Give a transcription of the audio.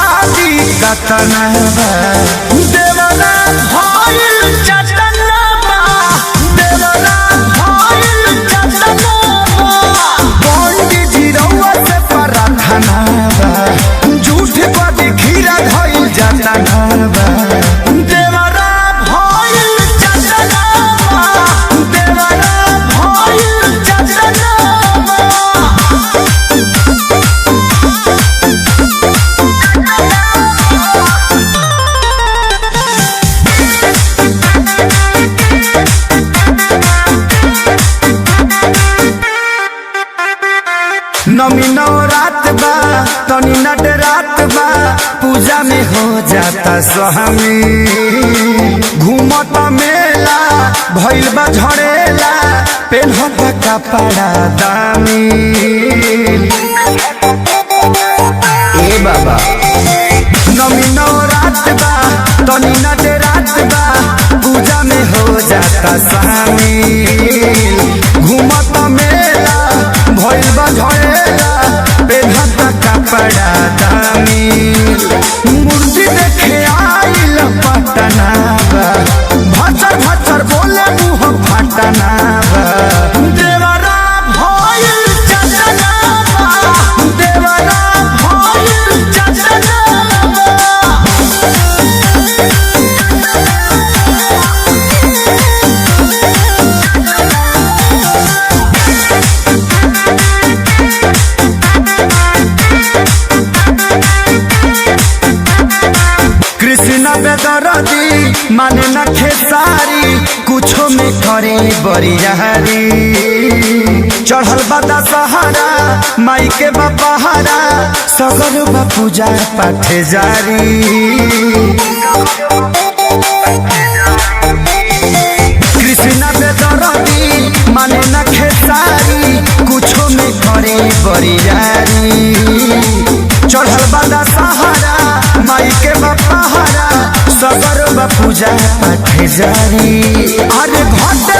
शादी कतना देवरा भइल चटना देवरा भइल चटना पंडित जी रउआ से प्रार्थना झूठ पर खीरा धइल जाता देवरा भइल चटना देवरा भइल चटना। नमी नवरात बा तनी नट रात बा पूजा में हो जाता स्वामी घूमत मेला भइल बा झड़ेला पेन्हता कपड़ा दामी ए बाबा नमी नवरात बा तनी नट रात बा पूजा में हो जाता स्वामी घूमत मेला भइल बा झड़ेला पेन्हता कपड़ा दामी मूर्ति देखे आइल पटना बा भचर भचर बोले मुँह फटना बा देवरा भइल चटना देवरा भइल चटना। कृष्ण बेदरदी माने न खेसारी कुछो में करे बरियारी चढ़ल बदा सहारा माई के बपहारा सगर बा पूजा पाठ जारी कृष्ण बेदरदी माने न खेसारी कुछो में करे बरियारी चढ़ल बदा सहारा माई के बपहारा सगर बा पूजा पाठ जारी अरे घटे